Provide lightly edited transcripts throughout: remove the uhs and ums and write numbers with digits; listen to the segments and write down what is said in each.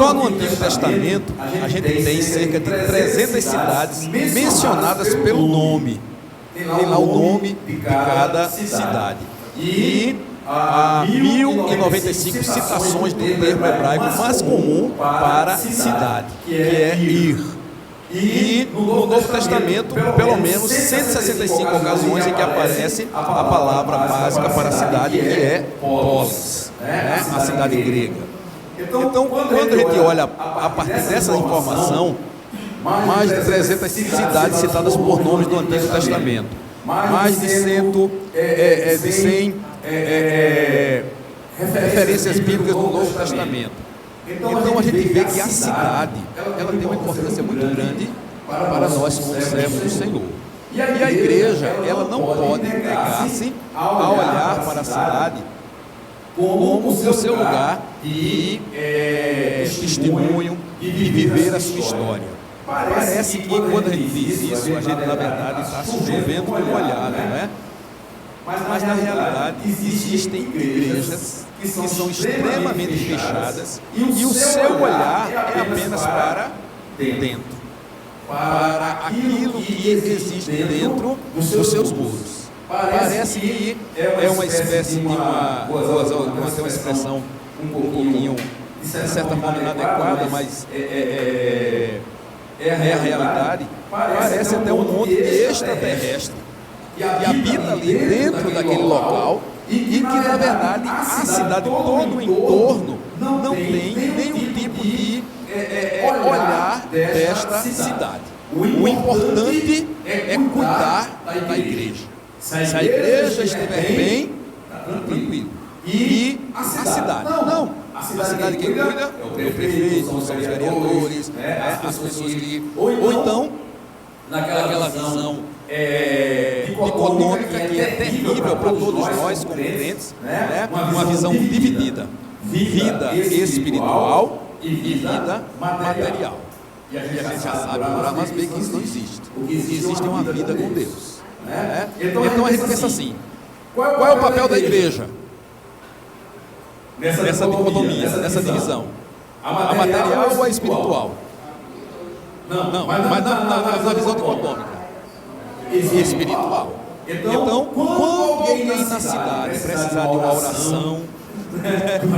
Só no Antigo Testamento a gente tem cerca de 300 cidades mencionadas pelo nome. Tem lá o nome de cada cidade. E há 1095 citações do termo hebraico mais comum para cidade, que é Ir. E no Novo Testamento, pelo menos 165 ocasiões em que aparece a palavra básica para a cidade, que é polis, a cidade grega. Então, quando a gente olha a partir dessa informação, mais de 300 cidades citadas por nomes do Antigo Testamento, mais de 100 referências bíblicas do Novo Testamento. Então a gente vê que a cidade, ela tem uma importância muito grande para nós como servos do Senhor. E a igreja, ela não pode negar-se a olhar para a cidade como o seu lugar de testemunho, de viver a sua história. Parece que quando a gente diz isso, a gente na verdade está se chovendo com o olhar, não é? Mas na realidade existem igrejas que são extremamente fechadas e o seu olhar é apenas para dentro, para aquilo que existe dentro dos seus muros. Parece que é uma espécie de uma expressão um pouquinho, de certa forma, inadequada, mas é a realidade. Parece até um monte extraterrestre que habita ali dentro daquele local e que, na verdade, a cidade, todo o entorno, não tem nenhum tipo de olhar desta cidade. O importante é cuidar da igreja. Se a igreja estiver bem, tranquilo. E a cidade? Não. A cidade quem cuida é o prefeito, são os vereadores, as pessoas que... Ou então, naquela visão econômica que é terrível para todos nós como crentes, uma visão dividida, vida espiritual e vida material. E a gente já sabe por A mais B que isso não existe. O que existe é uma vida com Deus. Então a gente pensa assim, qual é o papel da igreja nessa dicotomia, nessa divisão? A material ou a espiritual? Não, mas na visão dicotômica. Espiritual. Então, quando alguém na cidade precisar de uma oração,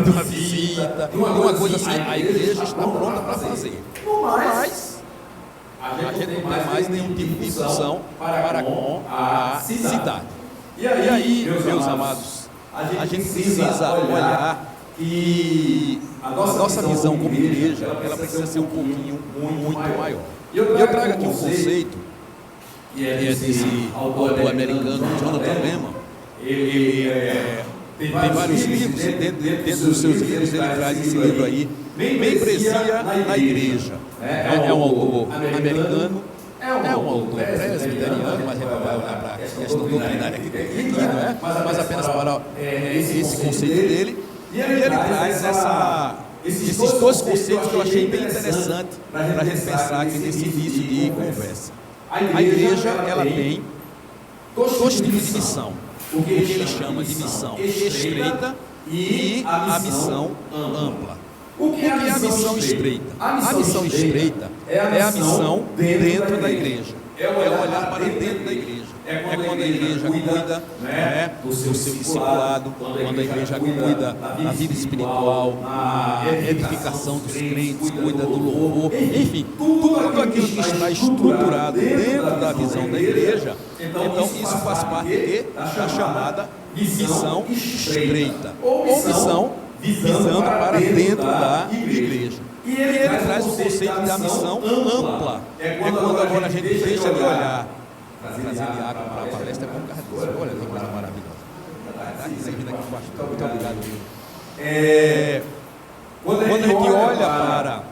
de uma visita, de uma coisa assim, a igreja está pronta para fazer. Mas a gente não tem mais nenhum tipo de função para com a cidade. E aí, meus amados, a gente precisa olhar que a nossa visão como igreja, ela precisa ser um pouquinho muito maior. E eu trago aqui um conceito que é desse autor americano, Jonathan Leeman. Ele tem vários livros, e dentro dos seus livros ele traz esse livro aí, Membresia na Igreja. É um autor americano, é um autor presbiteriano, mas a gente vai olhar para a questão doutrinária aqui, não é? Mas apenas para esse conceito dele. E ele traz esses dois conceitos que eu achei bem interessante para a gente pensar aqui nesse início de conversa. A igreja, ela tem dois tipos de missão, o que ele chama de missão estreita e a missão ampla. O que é a missão estreita? A missão estreita é a missão dentro da igreja, é olhar para dentro da igreja. É quando a igreja cuida do seu discipulado, quando a igreja cuida da vida espiritual, da edificação dos crentes, cuida do louvor, enfim, tudo aquilo que está estruturado dentro da visão da igreja. Então isso faz parte da chamada missão estreita, ou missão visando para dentro da igreja. E ele traz o conceito da missão ampla. É quando agora a gente deixa de olhar, trazer água para a palestra, é como o cara diz, olha que coisa maravilhosa. Está servindo aqui embaixo. Muito obrigado, Will. Quando a gente olha para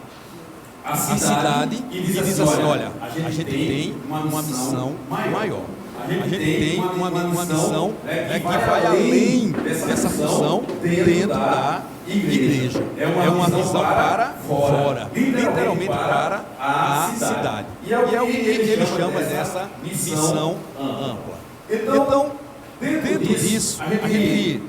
a cidade e diz assim, olha, a gente tem uma missão maior. A gente tem uma missão que vai além dessa função dentro da igreja. É uma visão para fora, literalmente para a cidade. E é o que ele chama dessa missão ampla. Então, dentro disso, a gente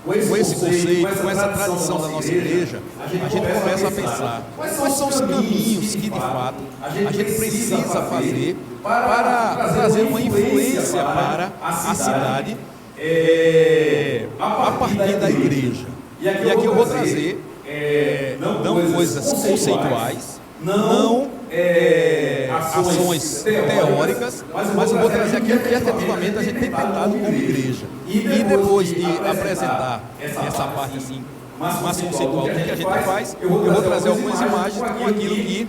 com esse conceito, com essa tradição da nossa igreja, a gente começa a pensar quais são os caminhos que, de fato, a gente precisa fazer para trazer uma influência para a cidade a partir da igreja. E aqui eu vou trazer não coisas conceituais, não ações teóricas, mas eu vou trazer aquilo que efetivamente a gente tem tentado como igreja. E depois de apresentar essa parte assim mais conceitual do que a gente faz, eu vou trazer algumas imagens com aquilo que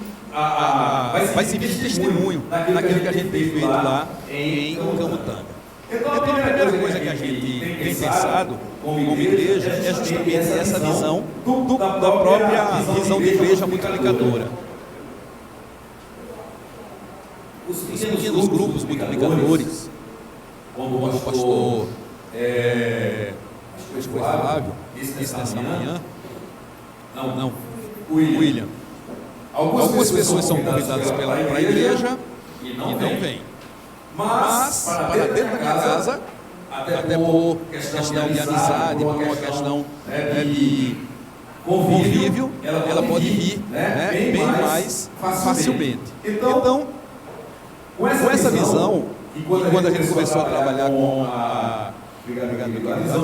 vai servir de testemunho daquilo que a gente tem feito lá em Camutanga. Então a primeira coisa que a gente tem pensado como igreja é justamente essa visão da própria visão de igreja multiplicadora. Os pequenos grupos multiplicadores, como o pastor acho que foi Flávio disse nessa manhã, não, William. Algumas pessoas são convidadas para a igreja e não vêm. Mas, para dentro da casa, até por questão de amizade, por uma questão de convívio, ela pode vir bem mais facilmente. Então, com essa visão, e quando a gente começou a trabalhar com a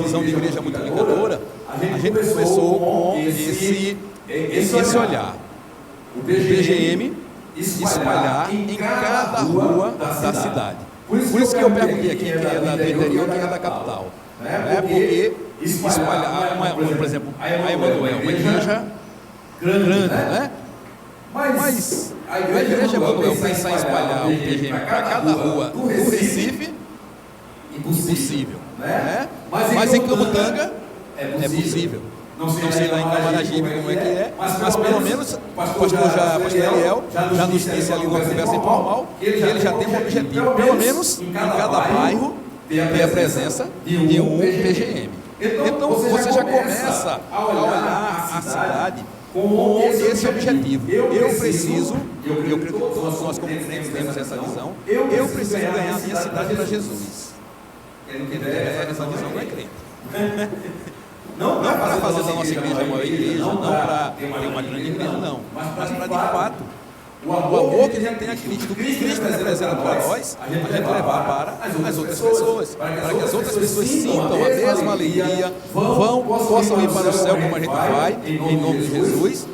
visão de igreja multiplicadora, a gente começou com esse olhar. O PGM espalhar em cada rua da cidade. Por isso que eu perguntei aqui quem é do interior, quem é da capital. Porque espalhar, por exemplo, a Emanuel, uma igreja grande, né? Mas a igreja Emanuel pensar em espalhar o PGM para cada rua do Recife, impossível. Né? Mas em Camutanga é possível. Não sei lá em Camaragibe como é que é, mas pelo menos o pastor Eliel já nos disse ali numa conversa informal que ele já tem um objetivo, pelo menos em cada bairro ter a presença de um PGM. Então você já começa a olhar a cidade com esse objetivo. Eu preciso, eu creio que todos nós como crentes temos essa visão, eu preciso ganhar a minha cidade para Jesus. Quem não tiver essa visão não é crente. Não para fazer da nossa igreja uma igreja, não para ter uma grande igreja, não. Mas para, de fato, o amor que a gente tem a Cristo, o que Cristo representa para nós, a gente levar para as outras pessoas. Para que as outras pessoas sintam a mesma alegria, possam ir para o céu como a gente vai, em nome de Jesus,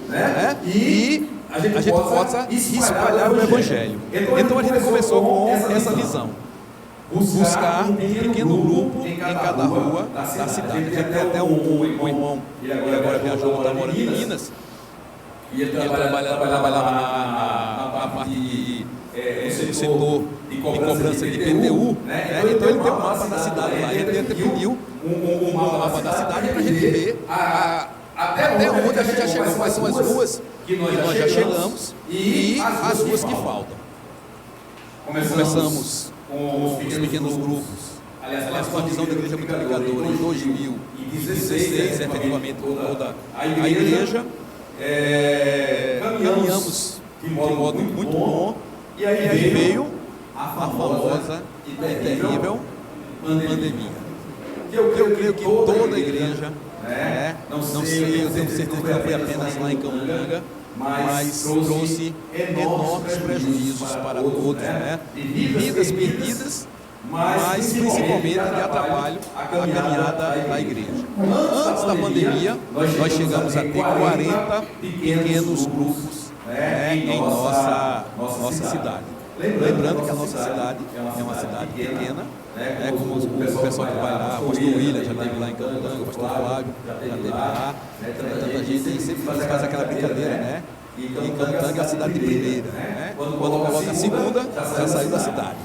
e a gente possa espalhar o Evangelho. Então a gente começou com essa visão. Buscar um pequeno grupo em cada rua da cidade. A gente tem até um irmão, ele agora viajou, está morando em Minas, e ele trabalhava na parte do setor de cobrança de IPTU, então ele tem um mapa da cidade lá, ele até pediu um mapa da cidade para a gente ver até onde a gente já chegou, quais são as ruas que nós já chegamos e as ruas que faltam. Começamos com os pequenos grupos. Aliás, com a visão da igreja multiplicadora em 2016, efetivamente toda a igreja, caminhamos de modo muito bom, e aí veio a famosa e terrível pandemia. Eu creio que toda a igreja, não sei, eu tenho certeza que não foi apenas lá em Camutanga, mas trouxe enormes prejuízos para todos, vidas perdidas, mas principalmente de atrapalho à caminhada da igreja. Antes da pandemia, nós chegamos a ter 40 pequenos grupos em nossa cidade. Lembrando que a nossa cidade é uma cidade pequena, como o pessoal que vai lá, o pastor William já esteve lá em Camutanga, o pastor Flávio já esteve lá, tanta gente sempre faz aquela brincadeira, E Camutanga é a cidade de primeira, Quando coloca a segunda, já saiu da cidade,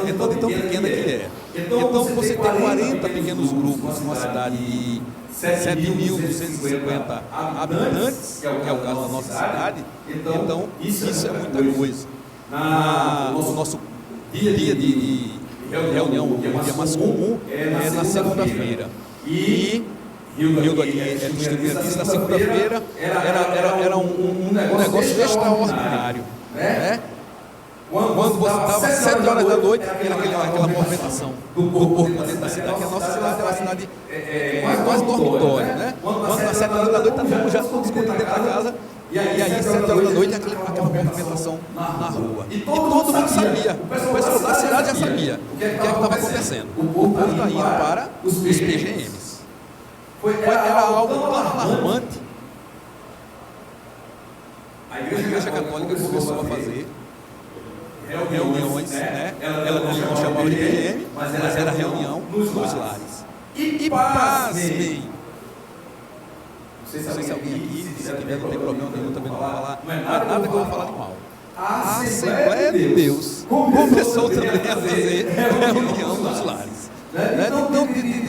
Então, de tão pequena que é. Então, você tem 40 pequenos grupos numa cidade de 7.250 habitantes, que é o caso da nossa cidade, então isso é muita coisa. No nosso dia de reunião, o dia mais comum é na segunda-feira. E Rildo aqui é testemunha disso, na segunda-feira era um negócio extraordinário. Quando você estava 7 horas da noite, aquela movimentação do corpo dentro da cidade, que a nossa cidade é uma cidade quase dormitório, né? Quando às 7 horas da noite, está todo mundo já escutando dentro da casa, e aí 7 horas da noite, aquela movimentação na rua. E todo mundo sabia, o pessoal da cidade já sabia o que estava acontecendo. O povo está indo para os PGMs. Era algo tão alarmante. A Igreja Católica começou a fazer reuniões, né? Ela não chamava de PGM, mas era reunião nos lares. E pasmem, não sei se alguém aqui, se tiver, não tem problema nenhum, também não vou falar nada que eu vou falar de mal. A Assembleia de Deus começou também a fazer reunião nos lares.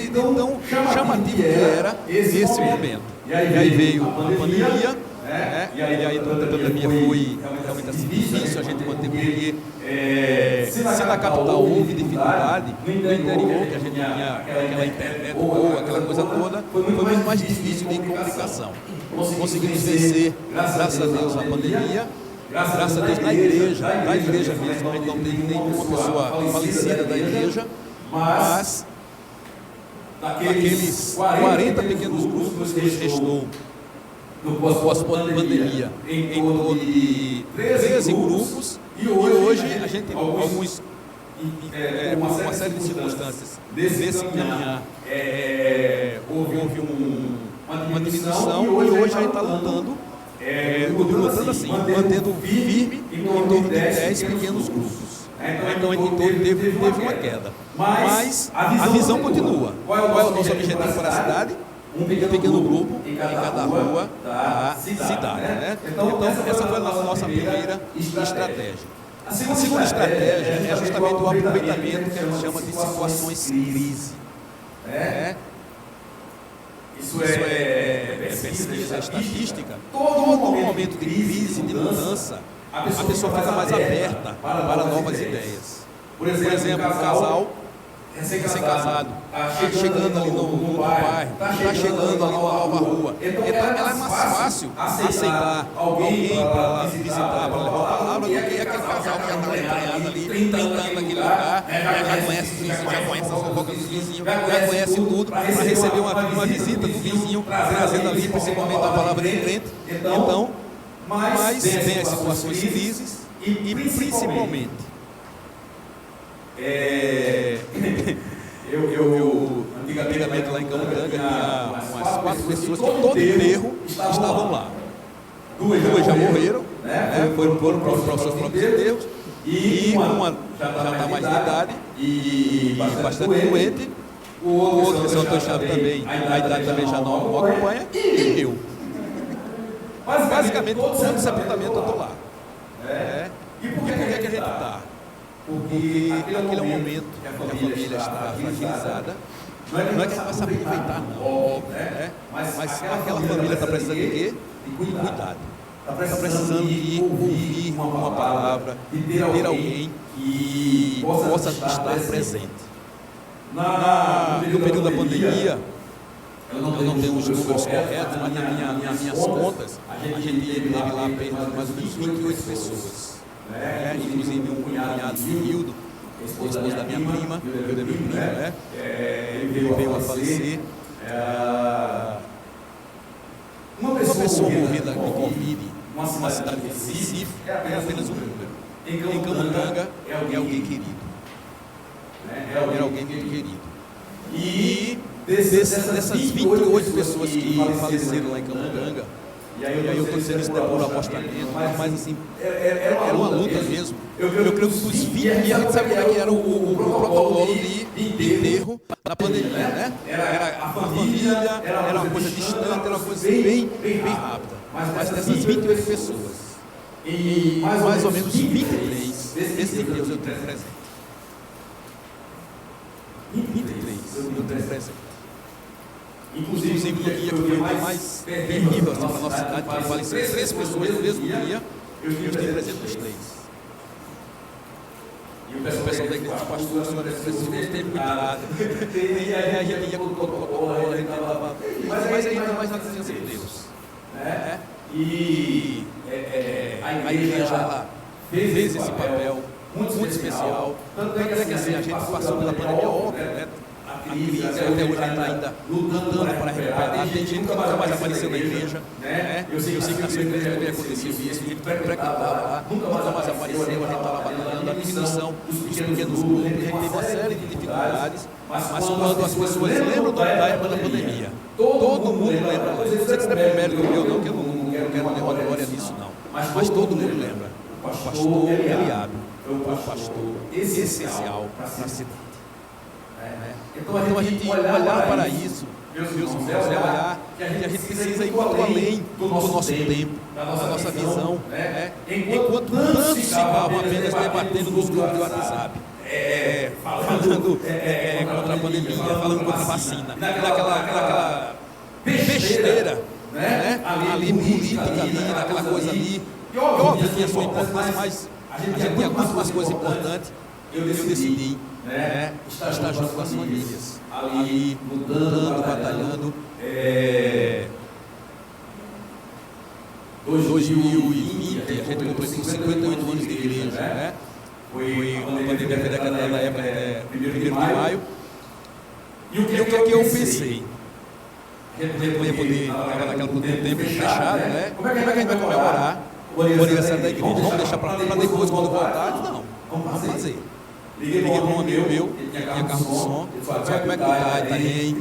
Então, chamativo que era esse momento. E aí veio a pandemia, né? E aí durante a pandemia foi realmente assim, difícil a gente manter, porque se na capital houve dificuldade, no interior, que a gente tinha aquela internet boa, aquela coisa toda, foi muito mais difícil de comunicação. Conseguimos vencer, graças a Deus, a pandemia, graças a Deus, na igreja mesmo, a gente não teve nenhuma pessoa falecida da igreja, mas daqueles 40 pequenos grupos que nos restou no pós-pandemia, em torno de 13 grupos, e hoje a gente tem alguns, uma série de circunstâncias desse caminhar, houve uma diminuição, e hoje a gente está lutando assim, mantendo firme em torno de 10 pequenos grupos. Então a gente teve uma queda, mas a visão continua. Qual é o nosso objetivo para a cidade? Um pequeno grupo em cada rua da cidade, né? Então essa foi a nossa primeira estratégia. A segunda estratégia é justamente o aproveitamento que a gente chama de situações crise. Isso é pesquisa, estatística. Todo momento de crise, de mudança, a pessoa fica mais aberta para novas ideias. Por exemplo, um casal recém-casado, está chegando ali no bairro, está chegando ali numa nova rua. Então ela é mais fácil aceitar alguém para visitar, para levar a palavra, do que aquele casal que já está entranhado ali, tentando naquele lugar, já conhece os vizinhos, já conhece as fofocas dos vizinhos, já conhece tudo, para receber uma visita do vizinho, trazendo ali principalmente a palavra de crente. Então, mas vem as situações crises e principalmente antigamente lá em Camutanga tinha umas 4 pessoas que todo enterro estavam lá. Duas já morreram, foram para os seus próprios enterros, e uma já está mais de idade e bastante doente. O outro, que é o São Antônio Chaves também, a idade também já não acompanha, e eu. Basicamente, todo sepultamento eu estou lá. E por que a gente está? Porque aquele é um momento que a família está fragilizada. Não é que a gente vai se aproveitar, não, mas aquela família está precisando de quê? De cuidado. Está precisando de ouvir uma palavra, de ter alguém que possa estar presente. No período da pandemia, eu não tenho os números corretos, mas nas minhas contas, a gente teve lá apenas mais ou menos 28 pessoas. Inclusive um cunhado de Hildo, esposo da minha prima, eu da minha prima, ele veio a falecer. Uma pessoa morrida com Covid, uma cidade de Recife, é apenas um número. Em Camutanga é alguém querido. Era alguém muito querido. E dessas 28 pessoas que faleceram lá em Camutanga, e aí eu estou dizendo isso por apostamento, mas assim, era uma luta mesmo. Eu creio que dos 20, a gente sabe como é que era o protocolo de enterro na pandemia, né? Era a família, era uma coisa distante, era uma coisa bem rápida. Mas dessas 28 pessoas, em mais ou menos 23 desses enterros eu tenho presente. 23 eu tenho presente. Inclusive no dia que foi mais terrível assim, para a nossa cidade, que faleceram 3 pessoas no mesmo dia, eu estive presente nos 3. E o pessoal da igreja dos pastores, senhor, teve cuidado. E aí a gente ia com todo o protocolo, a gente estava. Mas ainda mais na presença de Deus. E a igreja ela fez esse papel muito especial. Tanto é que assim, a gente passou pela pandemia, óbvio, né? A crise, até hoje a gente está ainda lutando para recuperar. Tem gente que nunca mais apareceu na igreja, né? Eu sei que na sua igreja também aconteceu isso, a gente frequentava lá, nunca mais apareceu, a gente estava batalhando a diminuição dos pequenos grupos, a gente teve uma série de dificuldades, mas quando as pessoas lembram da época da pandemia, todo mundo lembra lá. Eu não sei se é por mérito meu, não, que eu não quero levar glória nisso, não, mas todo mundo lembra. O pastor Eliabe foi um pastor essencial para a cidade. Então a gente olhar para isso, meus irmãos, é olhar que a gente precisa ir muito além do nosso tempo, da nossa visão, né? Enquanto tantos ficavam apenas debatendo nos grupos de WhatsApp, falando contra a pandemia, falando contra a vacina, naquela besteira, né? Ali política, ali, naquela coisa ali, que óbvio tinha sua importância, mas a gente tinha muito mais coisas importantes. Eu decidi, né, estar junto com as famílias, ali lutando, batalhando. 2020, a gente completou 58 anos de igreja, né? Foi quando a pandemia foi declarada na época, 1º de maio. E o que é que eu pensei? A gente não ia poder, estava naquele tempo fechado, né? Como é que a gente vai comemorar o aniversário da igreja? Vamos deixar para depois, quando voltar? Não, vamos fazer. Liguei para um amigo meu, que tinha carro de som, ele falou, como é que tá? Tá bem,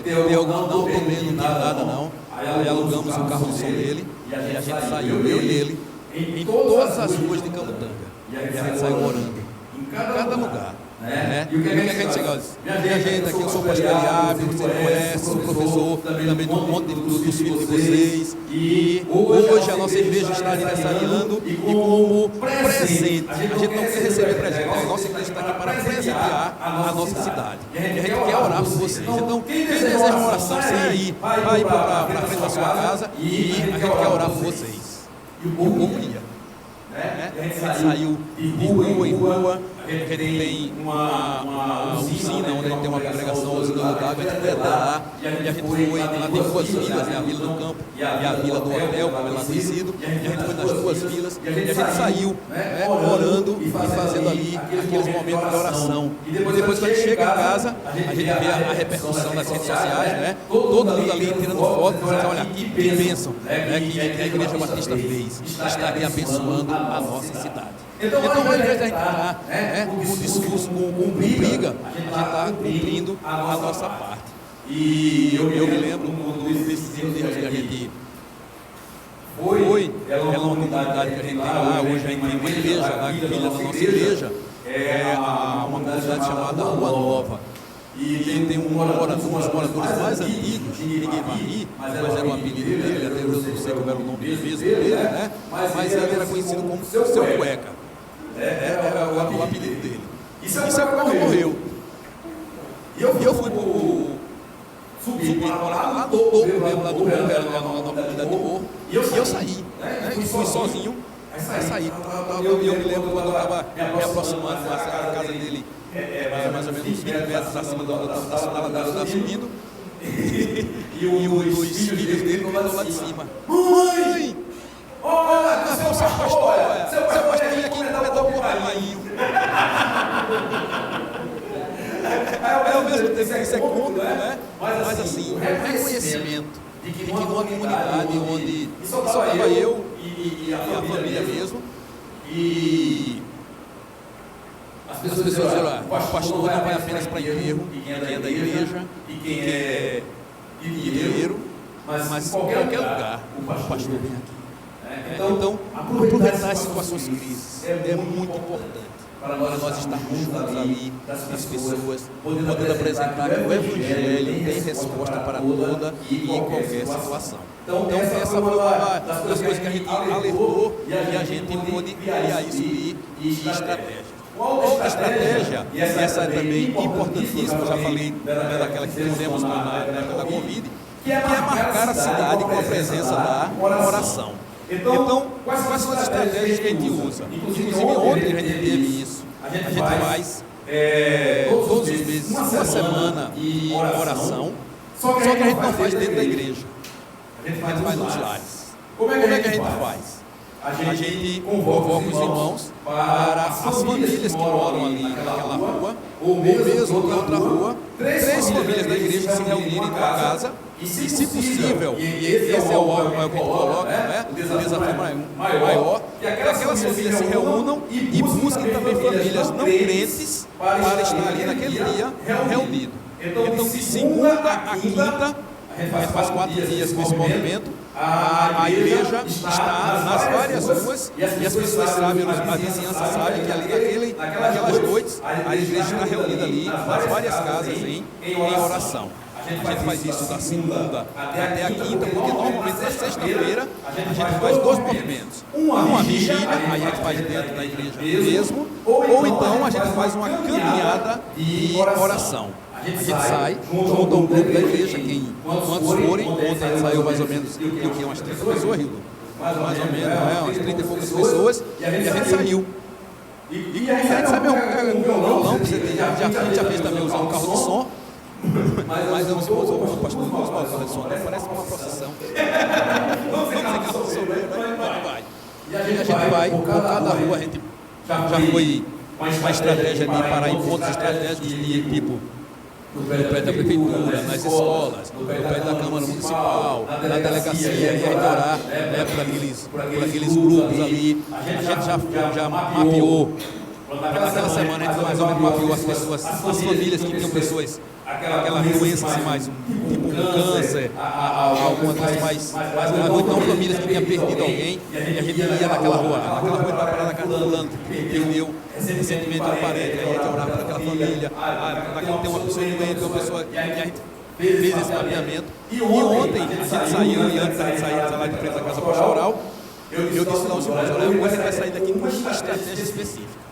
tem algum? Não, tô bem, não tinha nada não. Aí alugamos o carro de som dele, e a gente saiu, eu e ele, em todas as ruas de Camutanga. E a gente saiu orando, em cada lugar. Né? E o que é que a gente chegou? Minha gente, aqui eu sou o pastor Eliabe, você conhece, sou professor também de um monte dos filhos de vocês. E hoje a nossa igreja está aniversariando e como presente, a gente não quer receber presente, a nossa igreja está aqui para presentear a nossa cidade. E a gente quer orar por vocês. Então, quem deseja uma oração, sem ir, vai para frente da sua casa e a gente quer orar por vocês. E o povo ia. Né? A gente saiu de rua em rua, a gente tem uma usina onde a gente tem uma congregação, a usina do Gago, a gente foi lá, e a gente foi, lá tem duas vilas, né? A Vila do Campo e a Vila do Hotel, como ela tem sido, e a gente foi nas duas vilas, e a gente saiu, né, orando e fazendo ali aqueles momentos de oração. E depois quando a gente chega a casa, a gente vê a repercussão nas redes sociais, né? Todo mundo ali tirando foto, dizendo, olha, que bênção, né, que a Igreja Batista fez, está aqui abençoando a nossa cidade. Então ao invés de a gente estar com discurso, com briga, a gente está cumprindo a nossa parte. E eu me lembro desses dias que a gente foi, era uma comunidade que a gente tem lá, hoje a gente tem uma igreja lá, que filha da nossa igreja, uma comunidade chamada Rua Nova. E tem uns moradores mais antigos, ninguém vai rir, mas era o apelido dele, até eu não sei como era o nome mesmo dele, né? Mas ele era conhecido como Seu Cueca. Era o apelido dele. E Seu Cueca morreu. E eu fui subir lá no topo mesmo, lá do morro, era na comunidade do morro, e eu saí, né? Fui sozinho, aí saí. Eu me lembro quando eu estava me aproximando da casa dele, mais ou menos uns 20 metros acima da sala dela, estava subindo, e os filhos dele estão lá de cima. Mãe! Olha, seu pastor, seu pastor vem aqui comentar um pouquinho. Ao mesmo tempo que isso é cômico, né? Mas assim, reconhecimento de que numa comunidade onde só estava eu e a família mesmo, e as pessoas disseram, o pastor não vai apenas para enterro, e quem é da igreja, e quem é dinheiro, mas em qualquer lugar o pastor vem aqui. Então, aproveitar as situações de crise é muito importante para nós estarmos juntos ali, das pessoas, podendo apresentar que o Evangelho tem resposta para toda e em qualquer situação. Então essa foi uma das coisas que a gente alertou e a gente pôde criar isso de estratégia. Outra estratégia, e essa é também importantíssima, eu já falei daquela que fizemos na época da Covid, que é marcar a cidade com a presença da oração. Então, quais são as estratégias que a gente usa? Inclusive, ontem a gente teve isso. A gente faz todos os meses, uma semana de oração, só que a gente não faz dentro da igreja. A gente faz nos lares. Como é que a gente faz? a gente convoca os irmãos para as famílias que moram ali naquela rua, ou mesmo em outra rua, 3 famílias da igreja se reunirem numa casa, e se possível, e esse é o que a gente coloca, né? O desafio maior, que aquelas famílias se reúnam e busquem também famílias não crentes para estar ali naquele dia reunido. Então, de segunda a quinta, a gente faz 4 dias com esse movimento. A igreja está nas várias ruas e as pessoas sabem, a vizinhança sabe que ali naquelas noites a igreja está reunida ali nas várias casas em oração. A gente faz isso da segunda até a quinta, porque normalmente na sexta-feira a gente faz 2 movimentos. Uma vigília, aí a gente faz dentro da igreja mesmo, ou então a gente faz uma caminhada de oração. A gente sai, junto a um grupo da igreja, quantos forem, ontem saiu mais ou menos umas 30 pessoas, Rio? Mais ou menos, umas 30 e poucas pessoas, e a gente saiu. E a gente sai mesmo com o violão, a gente já fez também usando o carro de som, mas eu sou o pastor dos carros de som, parece uma procissão. Não sei carro de som, mas vai. E a gente vai, por cada rua, a gente já foi com uma estratégia de parar em pontos estratégicos, de tipo, no prédio da prefeitura, nas escolas, no prédio da Câmara Municipal, na delegacia, e a gente orar por aqueles grupos ali. A gente já mapeou, naquela semana a gente mais ou menos mapeou as pessoas, as famílias que tinham pessoas, aquela doença assim mais, tipo câncer, algumas coisas mais graves, ou então famílias que tinham perdido alguém, e a gente ia naquela rua vai parar na casa do fulano, que perdeu recentemente um parente, aí a gente orava por aquela família, naquela tem uma pessoa doente, uma pessoa, e a gente fez esse mapeamento. E ontem a gente saiu, e antes da gente sair lá de frente da casa pastoral, eu disse aos irmãos, olha, hoje a gente vai sair daqui com uma estratégia específica.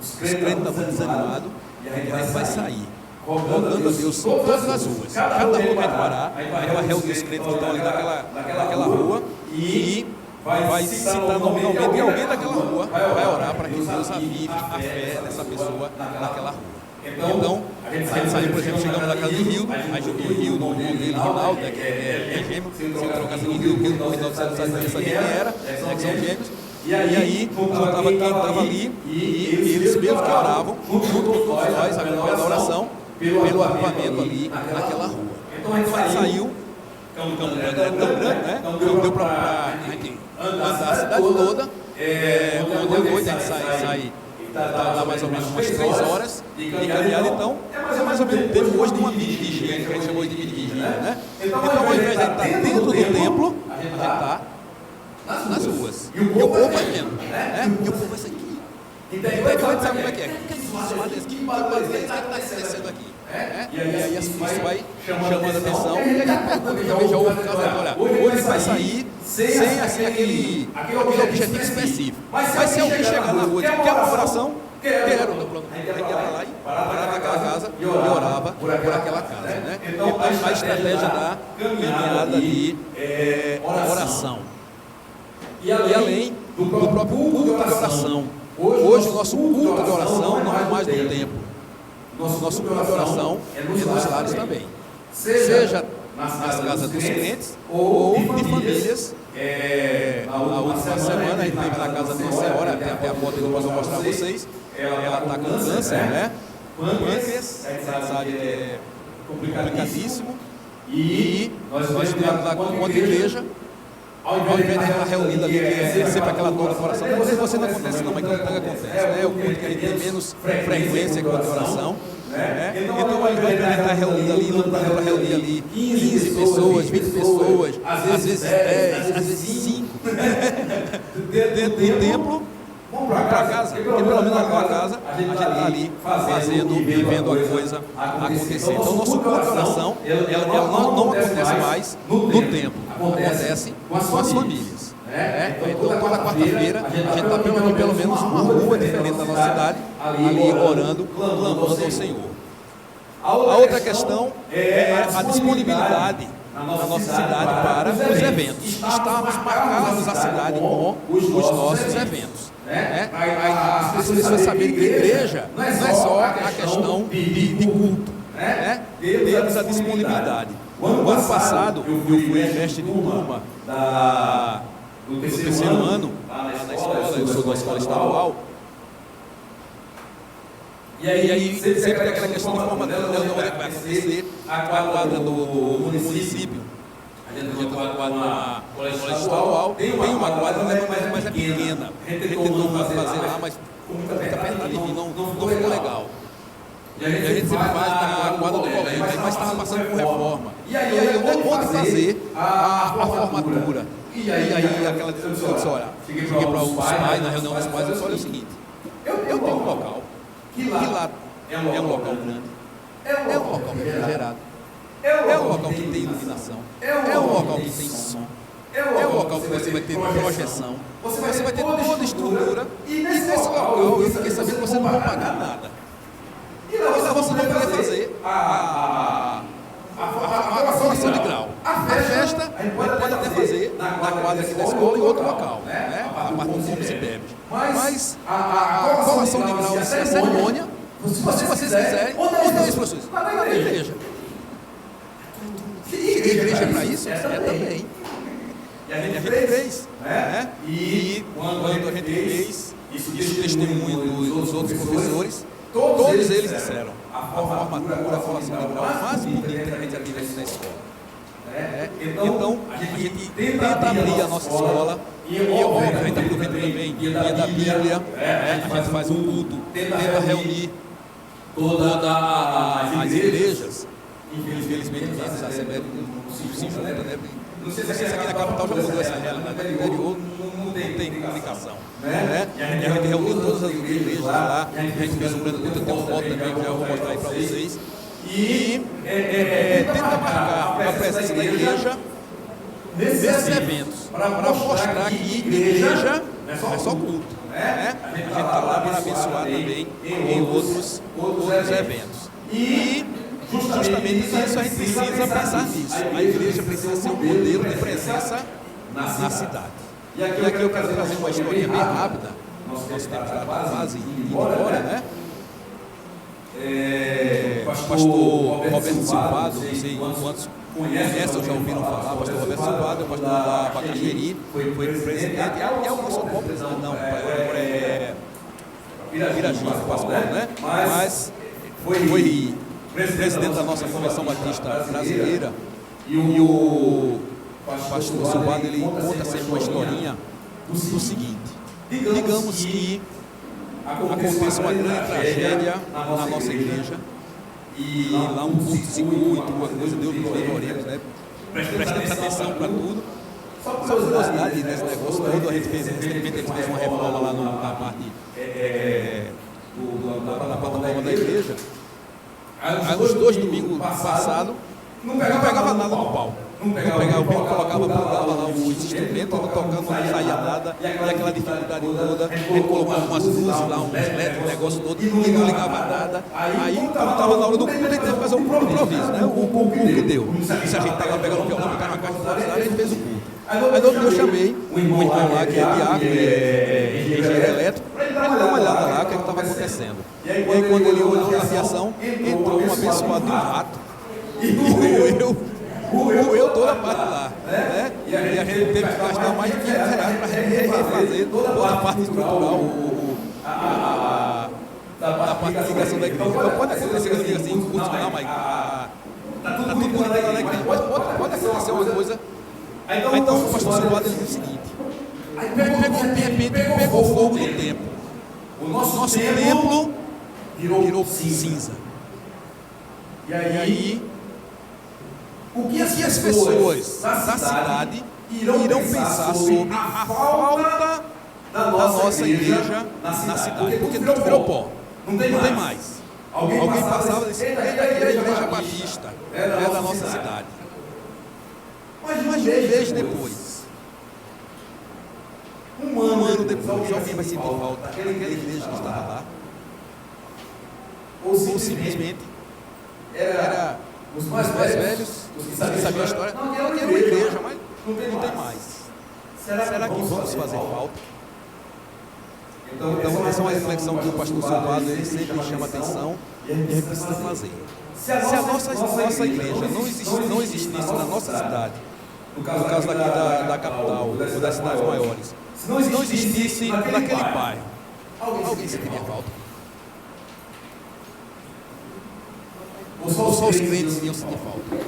Os crentes estavam desanimados, e a gente vai sair rogando a Deus por todas as ruas. Cada rua que a gente parar, a gente vai reunir os crentes que estão ali naquela rua e vai citar nominalmente, e alguém daquela rua vai orar para que Deus avive a fé dessa pessoa naquela rua. Então, a gente saiu, por exemplo, chegamos na casa do Rio, aí juntou o Rio, no nome dele, Rinaldo, que é gêmeo, se eu trocasse em Rio, Rinaldo, você não sabia quem era, que são gêmeos. E aí, juntava quem estava ali, e eles mesmos que oravam, junto com todos nós, acompanhando a oração, pelo avivamento ali naquela rua. Então a gente saiu, Campo Grande era tão grande, né? Deu para a gente andar a cidade toda. Ontem à noite a gente sai dá mais ou menos umas 3 horas de caminhada, então é mais ou menos o tempo hoje de uma mini vigília, que a gente chamou de mini vigília, né? Então ao invés de a gente estar dentro do templo, a gente está nas ruas. E o povo vai vendo, né? E o povo vai sair. Então a gente sabe como é que é. O que está acontecendo aqui? E aí as pessoas vai chamando a atenção, e a gente pergunta também, já ouve o caso, olha, hoje vai sair sem assim, aquele objetivo específico. Mas se alguém chegar na rua e dizer, quer uma oração? Quero. A gente ia para lá e parava naquela casa e orava por aquela casa, né? Então a estratégia da caminhada de oração. E além do próprio culto de oração. Hoje o nosso culto de oração não é mais no templo. Nosso culto de oração é nos lares também. Seja nas casas dos crentes ou de famílias. Na última semana a gente teve na casa de uma senhora, até a foto que depois eu vou mostrar a vocês. Ela está com câncer, né? Pâncreas, sabe que é complicadíssimo. E nós tivemos lá com outra igreja. Ao invés de estar reunido ali, que é sempre aquela dor no coração, você não acontece não, mas quando acontece, né? O culto que a gente tem menos frequência que a oração, né? Então ao invés de estar reunido ali, não dá para reunir ali 15 pessoas, 20 pessoas, às vezes 10, às vezes 5, dentro do templo, vamos para casa, porque pelo menos naquela casa a gente está ali fazendo e vendo a coisa acontecer. Então, nosso culto de oração, ela não acontece mais no templo, acontece com as famílias. Então, toda quarta-feira, a gente está pelo menos uma rua diferente da nossa cidade, ali orando, clamando ao Senhor. A outra questão é a disponibilidade na nossa cidade para os eventos. Estarmos marcados a cidade com os nossos eventos. As pessoas saberem que a igreja não é só a questão de culto, temos a disponibilidade. O ano passado eu fui mestre de turma do terceiro ano eu sou de uma escola estadual. E aí sempre tem aquela questão de formatura, onde é que vai acontecer a quadra do município. A gente tem uma quadra na colégio estadual, tem uma quadra, mas é pequena. A gente tentou fazer lá, mas com muita apertada, enfim, não ficou legal. E a gente sempre faz na quadra do colégio, mas estava passando por reforma. E aí onde fazer a formatura? E aí aquela discussão, eu disse, olha, cheguei para os pais, na reunião dos pais, eu disse, olha, é o seguinte, eu tenho um local, que lá é um local grande, é um local refrigerado, é um local que tem iluminação, é um local que tem som, é um local que você vai ter projeção, você vai ter toda a estrutura, e nesse local eu fiquei sabendo que você não vai pagar nada. E lá você vai poder fazer a formação de grau. A festa a gente pode até fazer na quadra aqui da escola em outro local, né? A parte do como se bebe. Mas a formação de grau, a cerimônia, se vocês quiserem, onde é isso, professores? Na igreja. E igreja é para isso? É também. E a gente fez, né? E quando a gente fez, isso testemunho dos outros professores, todos eles disseram, a formatura, a formação de grau mais bonita que a gente já teve aqui na escola. Então, a gente tenta abrir a nossa escola e, óbvio, a gente aproveita também dia da Bíblia, a gente faz um culto, tenta reunir todas as igrejas. Infelizmente, a Assembleia não se junta, né? Não sei se aqui na capital já mudou essa realidade, mas no interior não tem comunicação. Né? E a gente reuniu todas as igrejas lá, a gente fez um grande culto, eu tenho uma foto também que eu vou mostrar aí para vocês. E tenta marcar a presença da igreja nesses eventos, para mostrar que igreja não é só culto. Né? A gente está lá para abençoar também em outros eventos. E justamente isso a gente precisa pensar nisso. A igreja precisa ser um modelo de presença na cidade. E aqui eu quero trazer uma historinha bem rápida. Nosso tempo está quase indo embora, né? O pastor Roberto Silvado, não sei quantos conhecem ou já ouviram falar, o pastor Roberto Silvado é o pastor da Bacajeri, foi presidente, e é o nosso atual presidente, não, Piragim, pastor, né? Mas foi presidente da nossa Convenção Batista Brasileira, e o pastor Silvado, ele conta sempre uma historinha do seguinte: digamos que aconteça uma grande tragédia na nossa igreja e lá um curto-circuito, alguma coisa, Deus nos oremos, né? Prestemos atenção para tudo. Só curiosidade nesse negócio todo, a gente fez uma reforma lá na parte da plataforma da igreja. Aí uns 2 domingos passados, não pegava nada no palco. Não pegava o palco, plugava lá os instrumentos, não tocando, não saía nada, e aquela dificuldade toda. A gente colocou umas luzes lá, uns LED, um negócio todo, e não ligava nada. Aí, quando estava na hora do culto, a gente teve que fazer um improviso, né? O que deu. Se a gente estava pegando o violão, botava uma caixa de fora, a gente fez o culto. Aí no outro dia eu chamei um irmão lá, que é diácono, engenheiro elétrico, para ele dar uma olhada lá, o que estava acontecendo. E aí, quando ele olhou na fiação, entrou um abençoado de um rato, e roeu toda a parte lá, né? E a gente teve que gastar mais de R$500 para refazer toda a parte estrutural, da parte de ligação da igreja. Então pode acontecer que eu diga assim, curto não, mas está tudo bonito lá na igreja, mas pode acontecer uma coisa. Então o pastor Silvado disse o seguinte: pegou fogo no templo. O nosso templo virou cinza. E aí, o que as pessoas da cidade irão pensar sobre a falta da nossa igreja na cidade? Porque tudo virou pó, não tem mais. Alguém passava e disse: é a igreja batista, é da nossa cidade. Mas um mês depois, um ano depois, alguém vai sentir falta daquela igreja que estava lá? Ou simplesmente era os mais velhos, os que sabiam a história, não era uma igreja, mas não tem mais. Será que vamos fazer falta? Então essa é uma reflexão que o pastor Silvado ele sempre chama atenção e a gente precisa fazer. Se a nossa igreja não existisse na nossa cidade, no caso daqui da capital ou das cidades maiores, se não existisse naquele bairro, alguém sentiria falta? Ou só os crentes iriam sentir falta?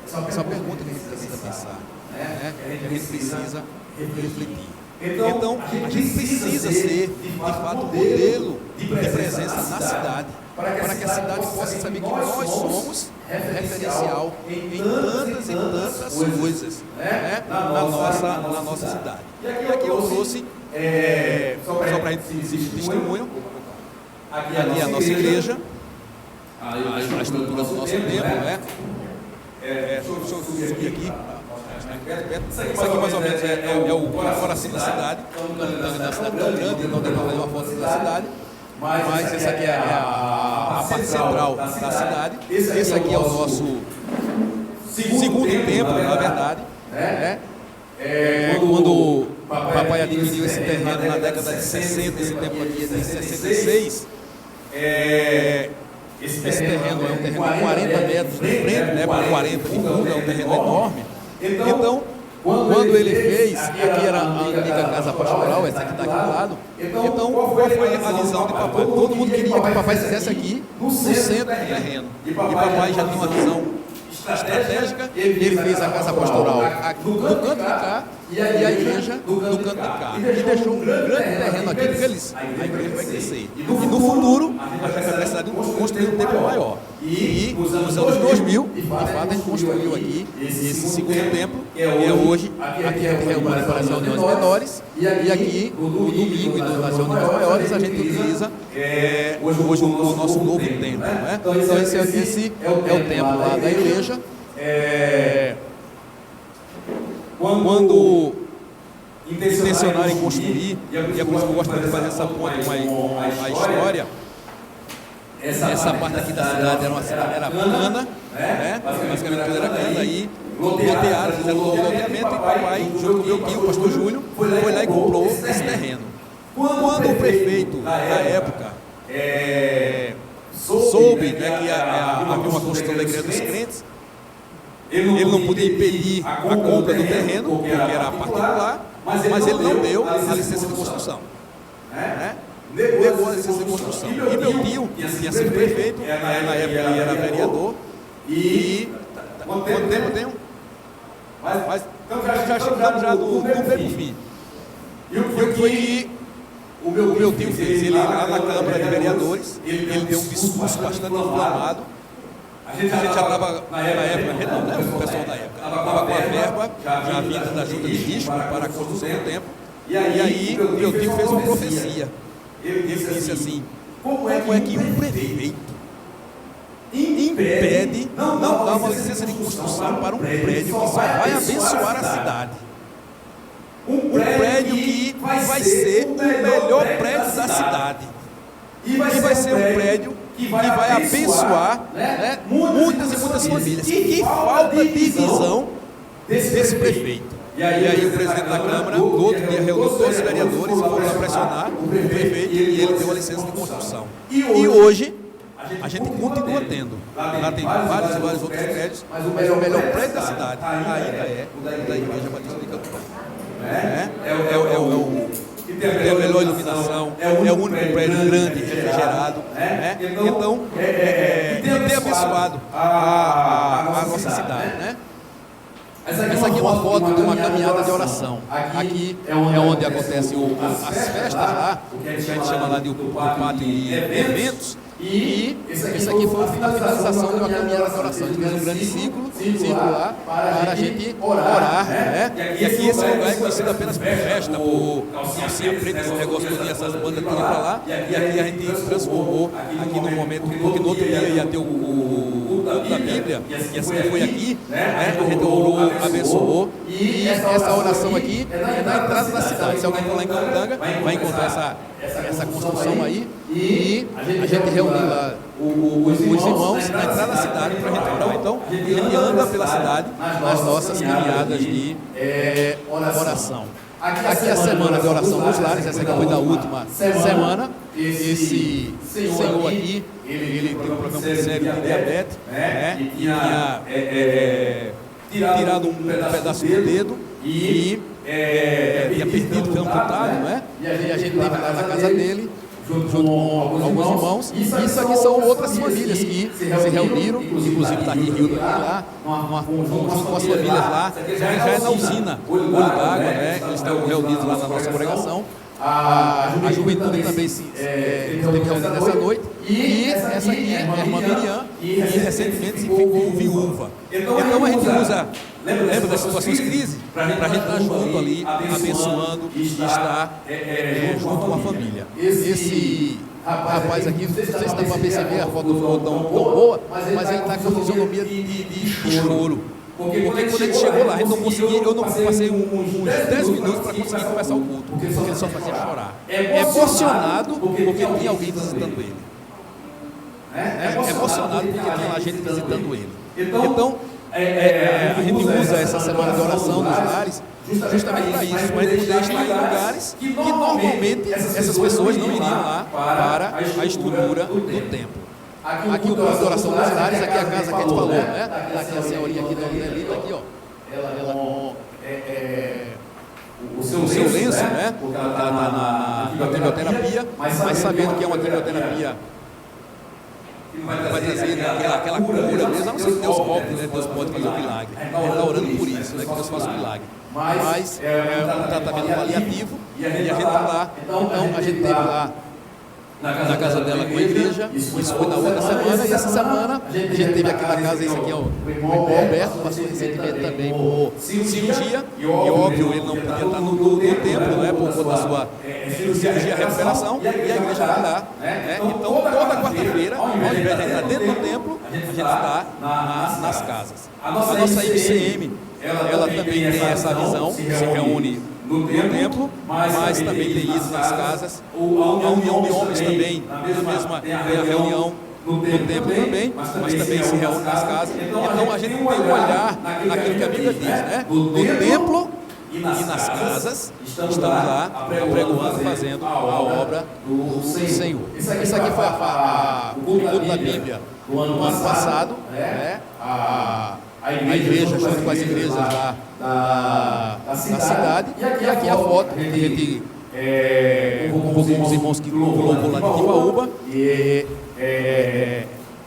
Essa é uma pergunta que a gente precisa pensar, né? Que a gente precisa refletir. Então, a gente precisa ser, de fato, modelo de presença na cidade, para que a cidade possa saber que nós somos referencial em tantas e tantas coisas, né? na nossa cidade. E aqui eu trouxe, só para a gente testemunho, aqui é a nossa igreja, a estrutura do nosso templo, né? Deixa eu subir aqui. Isso aqui mais ou menos é o coração da cidade. Na cidade tão grande, não tem para fazer uma foto da cidade. Mas essa aqui é a parte central da cidade. Esse aqui é o nosso segundo templo, na verdade. Quando o papai adquiriu esse terreno na década de 60, esse templo aqui é de 66. Esse terreno é um terreno de 40 metros de frente, né, por 40 de fundo, é um terreno enorme. Então, quando ele fez, aqui era a antiga casa pastoral, essa aqui está aqui do lado. Então, qual foi a visão de papai? Todo mundo queria que o papai fizesse aqui no centro do terreno. E papai já tinha uma visão estratégica, ele fez a casa pastoral no canto de cá e a igreja no canto de cá. E deixou um grande terreno aqui, porque a igreja vai crescer. E no futuro, a gente vai precisar de construir um templo maior. E nos anos 2000, de fato, a gente construiu aqui esse segundo templo, que é hoje, aqui a gente reúne para as reuniões menores, e aqui, no domingo e nas reuniões maiores, a gente utiliza hoje o nosso novo templo. Né? Então, esse é o templo lá da igreja. Quando intencionarem construir, e é por isso que eu gosto de fazer essa ponte com a história, essa parte aqui da cidade era cana, né? Basicamente tudo era cana, aí lotearam, fizeram o loteamento, e o papai, junto com o meu tio, o pastor Júlio, foi lá e comprou esse terreno. Quando o prefeito, na época, soube, né, que havia uma construção da igreja dos crentes, ele não podia impedir a compra do terreno, porque era particular, mas ele não deu a licença de construção. Né? Negou a licença de construção. E meu tio tinha sido prefeito, na época ele era vereador, e quanto tempo eu tenho? Mas já chegamos já do primeiro fim. E o que foi que o meu tio fez? Ele lá na Câmara de Vereadores, ele deu um discurso bastante inflamado. A gente já estava, na época, não, né, o pessoal da época, estava com a verba já vinda da ajuda de risco para a construção do templo. E aí meu tio fez uma profecia. Ele disse assim: como é que um prefeito impede, não dá uma licença de construção para um prédio que só vai abençoar a cidade? Um prédio que vai ser o melhor prédio da cidade. E vai ser um prédio que vai abençoar, né, muitas e muitas famílias. Que falta de visão desse prefeito. E aí o presidente da Câmara, no outro dia, reuniu todos os vereadores e foram lá pressionar o prefeito, e ele deu a licença de construção. E hoje, a gente continua tendo. Lá tem vários outros prédios, mas o melhor prédio da cidade ainda é o da Igreja Batista de Campo Grande. Que tem a melhor iluminação, é o único prédio grande, refrigerado, né? Então, que tem abençoado a nossa cidade, né? Essa aqui é uma foto de uma caminhada de oração. Aqui é onde acontecem as festas lá, que a gente chama lá de pátio de eventos. E esse aqui foi a finalização de uma caminhada de oração. A gente fez um grande círculo lá para a gente orar, né? E aqui esse lugar é conhecido apenas por festa, por calcinha preta, esse negócio todo, essas bandas tinham para lá. E aqui a gente transformou aqui no momento, porque no outro dia ia ter o culto da Bíblia, e assim foi aqui, né? A gente orou, abençoou. E essa oração aqui é na entrada da cidade. Se alguém for lá em Camutanga, vai encontrar essa construção aí, e a gente reuniu lá os irmãos na entrada da cidade para a gente orar. Então, a gente anda pela cidade nas nossas caminhadas de oração. Aqui é a semana de oração nos lares, essa aqui foi da última semana. Esse senhor aqui, ele tem um problema muito sério de diabetes, né? E tinha tirado um pedaço do dedo, e tinha perdido, foi amputado, né? E a gente teve lá na casa dele, junto com alguns irmãos. Isso aqui são outras famílias que se reuniram, inclusive está aqui Rildo aqui lá, junto com as famílias lá. Já é na usina Olho d'Água, né? Eles estão reunidos lá na nossa congregação. A juventude também esteve reunida nessa noite. E essa aqui é a irmã Miriam, e recentemente ficou viúva. Então a gente usa, lembra das situações de crise? Para a gente estar junto ali, abençoando e estar junto com a família. Esse rapaz aqui, não sei se dá para perceber, a foto não ficou tão boa, mas ele está com a fisionomia de choro. Porque quando a gente chegou lá, a gente não conseguia, eu não passei uns 10 minutos para conseguir começar o culto, porque ele só fazia chorar. Emocionado porque tinha alguém visitando ele. Emocionado porque tinha lá gente visitando ele. Então, a gente usa essa semana de oração nos lares justamente para isso, para a gente poder estar em lugares que normalmente essas pessoas não iriam lá para a estrutura do templo. Aqui o culto de oração nos lares, aqui é a casa que a gente falou, né? Tá aqui a senhorinha aqui da Nelita, aqui, ó. Ela com o seu lenço, né? Porque ela está na quimioterapia, mas sabendo que é uma quimioterapia que vai trazer, né, aquela cura mesmo, a não ser que Deus pode, né? Deus pode fazer um milagre. A gente está orando por isso, né? Que Deus faça um milagre. Mas é um tratamento paliativo e a gente está lá. Então a gente teve lá na casa dela com a igreja, isso foi na outra semana, e essa semana a gente teve aqui na casa, esse aqui é o irmão Alberto, passou recentemente também por cirurgia, e óbvio, ele não podia estar no templo, né, por conta da sua cirurgia, recuperação, e a igreja está lá, né? Então toda quarta-feira, ao invés de estar dentro do templo, a gente está nas casas. A nossa IBCM, ela também tem essa visão, se reúne no templo, mas também tem ido nas casas. A união de homens também, tem a reunião no templo também, mas também se reúne nas casas. Então a gente tem que olhar naquilo que a Bíblia diz, né? No templo e nas casas, estamos lá apregoando, fazendo a obra do Senhor. Isso aqui foi o culto da Bíblia do ano passado, né? A igreja, junto com as igrejas lá da cidade, e aqui a foto que a gente convocou os irmãos que colocou lá de Timbaúba,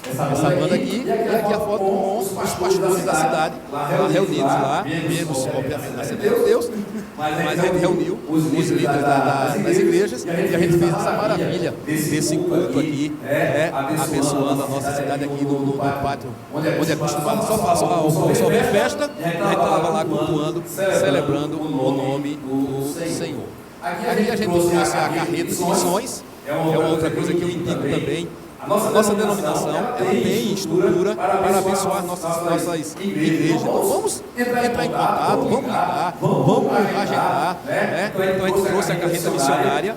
essa banda aqui, e aqui a foto com os pastores da cidade, lá reunidos lá, membros, obviamente, da Assembleia de Deus, mas a gente reuniu os líderes das igrejas, e a gente fez essa maravilha desse culto aqui, abençoando a nossa cidade aqui no pátio, onde é acostumado só ver festa, e a gente estava lá cultuando, celebrando o nome do Senhor. Aqui a gente trouxe a carreta de missões, é uma outra coisa que eu indico também. A nossa denominação, ela tem estrutura para abençoar nossas igrejas. Então vamos entrar em contato, vamos ligar, vamos agendar, né? Então a gente trouxe a carreta missionária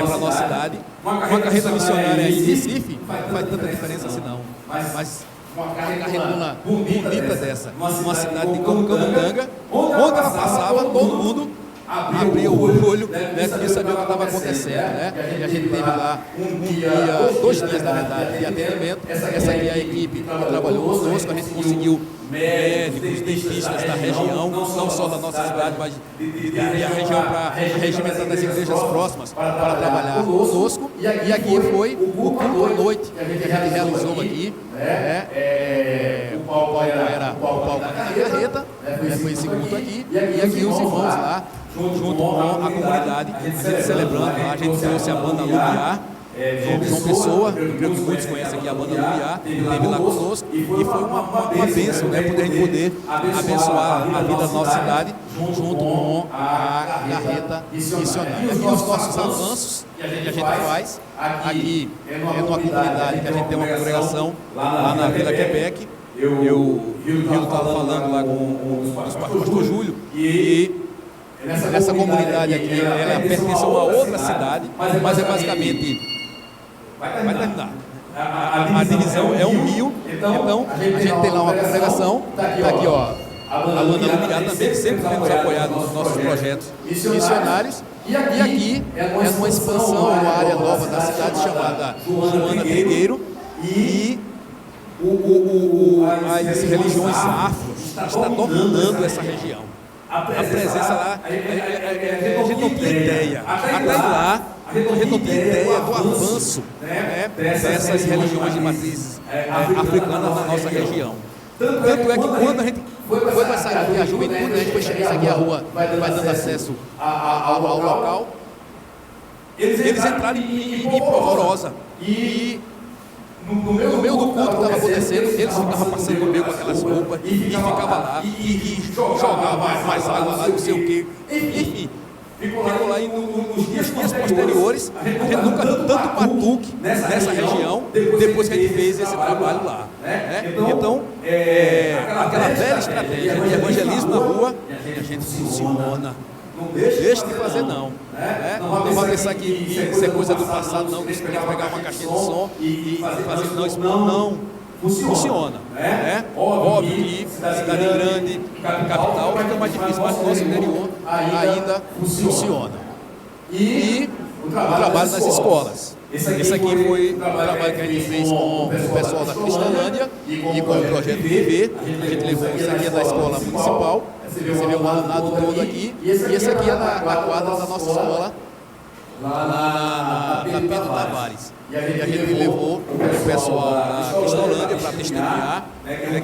para a nossa cidade. Uma carreta missionária em Recife não faz tanta diferença assim não, mas uma carretona bonita dessa, numa cidade de Camutanga, onde ela passava, todo mundo abria o olho, né, queria saber o que estava acontecendo, né? E a gente teve lá dois dias, na verdade, de atendimento. Essa aqui é a equipe que trabalhou conosco, a gente conseguiu médicos, dentistas da região, não só da nossa cidade, mas da região para regimentar das igrejas próximas para trabalhar conosco. E aqui foi o culto à noite que a gente realizou aqui, né? O palco era o palco da carreta, foi esse culto aqui, e aqui os irmãos lá, junto com a comunidade, a gente celebrando lá, a gente trouxe a banda Lumiar, João Pessoa, eu creio que muitos conhecem aqui a banda Lumiar, esteve lá conosco, e foi uma bênção, né, poder abençoar a vida da nossa cidade, junto com a carreta missionária. Aqui os nossos avanços que a gente faz, aqui é numa comunidade que a gente tem uma congregação, lá na Vila Quebec. O Rio estava falando lá com o pastor Júlio, e essa comunidade aqui, ela pertence a uma outra cidade, mas é basicamente, vai terminar, a divisão é um rio, então a gente tem lá uma congregação, está aqui, ó, a banda Lumiar também, que sempre tem nos apoiado nos nossos projetos missionários, e aqui é uma expansão, uma área nova da cidade chamada Joana Trigueiro, e as religiões afro está dominando essa região. a presença lá, a gente não tinha ideia. Até lá, a gente não tinha ideia do avanço, né, dessas religiões de matrizes africanas na nossa região. Tanto é que quando a gente foi para essa juventude, a gente foi chegar aqui a rua, vai dando acesso ao local, eles entraram em polvorosa. E no meio do culto que estava acontecendo, eles ficavam passando no meio com aquelas roupas e ficavam lá e jogavam mais água lá, não sei o quê. Enfim, ficou lá e nos dias posteriores, a gente nunca viu tanto batuque nessa região depois que a gente fez esse trabalho lá. Né? Então, aquela velha estratégia de evangelismo na rua, a gente funciona. Não deixa de fazer, não. Não vai pensar que isso é coisa do passado, não. Que você tem que pegar uma caixinha de som e fazer. Não, isso não funciona. Óbvio que cidade grande, capital, fica mais difícil, mas no nosso interior ainda funciona. E o trabalho nas escolas. Esse aqui foi o trabalho que a gente fez com o pessoal da Cristolândia e com o projeto Viver. A gente levou isso aqui da escola municipal. Você vê o alunado todo aqui. E esse aqui é na quadra da nossa escola, lá na Pedro Tavares. E a gente levou o pessoal da Cristolândia para testemunhar,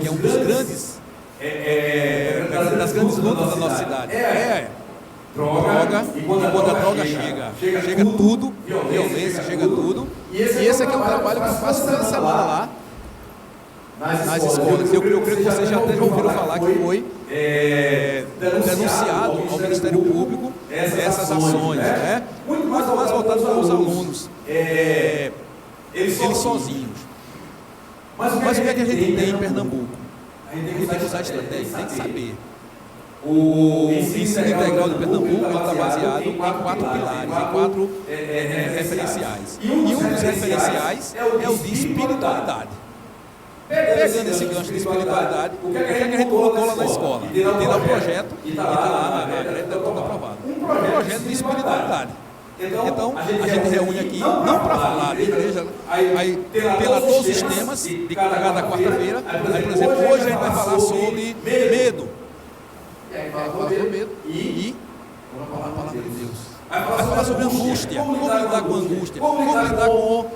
que é um dos grandes, das grandes lutas da nossa cidade. Droga, e quando a droga chega tudo, violência, chega tudo. E esse aqui é um trabalho que eu faço toda semana lá, nas escolas. Eu creio que vocês já ouviram falar que foi denunciado ao Ministério Público essas ações, né? Muito mais voltadas para os alunos, eles sozinhos. Mas o que é que a gente tem em Pernambuco? A gente tem que usar estratégia, tem que saber. O ensino integral de Pernambuco está baseado em 4 pilares, em 4 referenciais. E um dos referenciais é o de espiritualidade. Pegando esse gancho de espiritualidade, o que é que a gente colocou lá na escola? E tem lá o projeto, e está lá na grande deputada aprovado. Um projeto de espiritualidade. Então, a gente reúne aqui, não para falar de igreja, aí tem lá todos os temas de cada quarta-feira. Aí, por exemplo, hoje a gente vai falar sobre medo. Vai falar sobre medo e a palavra de Deus. Vai falar sobre angústia, como lidar com angústia, como lidar com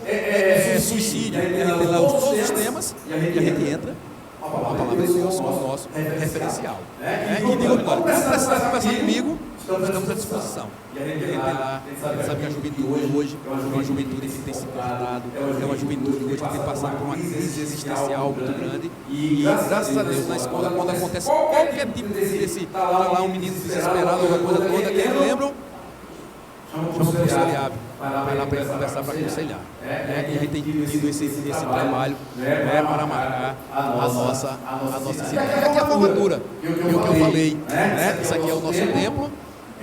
suicídio. A gente tem lá todos os temas e a gente entra com a palavra de Deus como nosso referencial. E digo, olha, não precisa conversar comigo, estamos à disposição. E a gente tem lá, a gente sabe que a juventude hoje é uma juventude que tem se portado, é uma juventude hoje que tem passado por uma crise existencial muito grande. E graças a Deus, na escola, quando acontece qualquer tipo desse, tá lá um menino desesperado, alguma coisa toda, que eles lembram, chama o professor Eliabe, vai lá para ele conversar, para aconselhar. E a gente tem tido esse trabalho para marcar a nossa cidade. E aqui é a formatura, que eu falei, isso aqui é o nosso templo.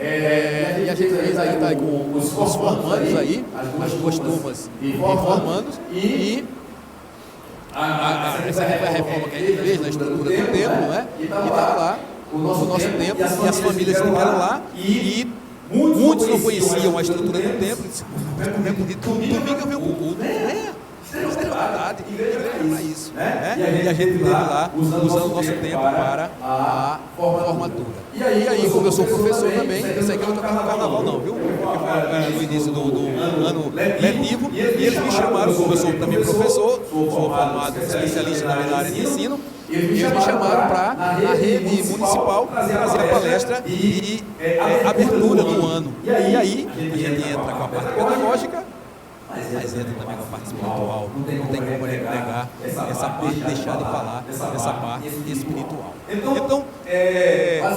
E a gente fez aí, tá aí com os formandos aí, as 2 turmas de formandos, e essa foi a reforma que a gente fez na estrutura do templo, né? E estava lá o nosso templo, e as famílias estiveram lá, e muitos não conheciam a estrutura do templo, e disseram, mas como é bonito, domingo eu venho com o culto. Isso é verdade, igreja é para isso. E a gente teve lá, usando o nosso tempo para a formatura. E aí, como eu sou professor também, isso aqui eu não estava no carnaval não, viu? Porque foi no início do ano letivo, e eles me chamaram, como eu sou também professor, sou formado especialista na área de ensino, e eles me chamaram para, na rede municipal, trazer a palestra e abertura do ano. E aí, a gente entra com a parte pedagógica, mas entra também com a parte espiritual. Não tem como negar essa parte, deixar de falar essa parte espiritual. Então,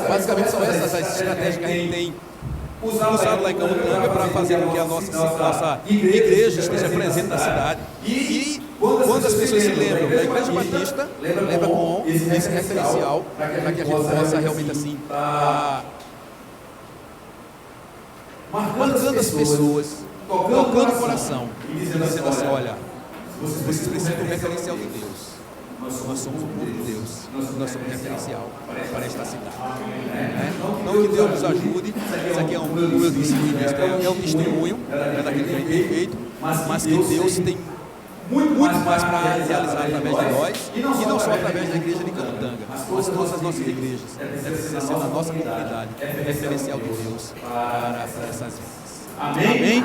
basicamente são essas as estratégias que a gente tem usado lá em Camutanga para fazer com que a nossa igreja esteja presente na cidade. E quando as pessoas se lembram da Igreja Batista, lembra com esse referencial para que a gente possa realmente assim marcando as pessoas, tocando o coração e dizendo assim, olha, vocês precisam do referencial de Deus. Nós somos o povo de Deus, nós somos referencial para esta cidade. Então que Deus nos ajude. Isso aqui é como eu disse, é um testemunho daquilo que a gente tem feito, mas que Deus tem muito mais para realizar através de nós, e não só através da igreja de Camutanga, mas todas as nossas igrejas. Deve ser na nossa comunidade, referencial de Deus para essas vidas. Amém?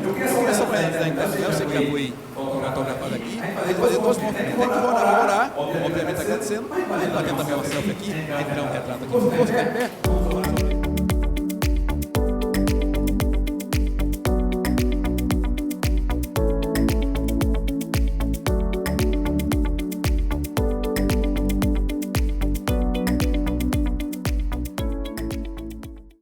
Eu queria só apresentar então, eu sei que já foi fotografado aqui, a gente fazer dois movimentos, tem que orar, obviamente agradecendo, mas a gente também uma selfie aqui, a gente tirar um retrato aqui, vamos ficar perto.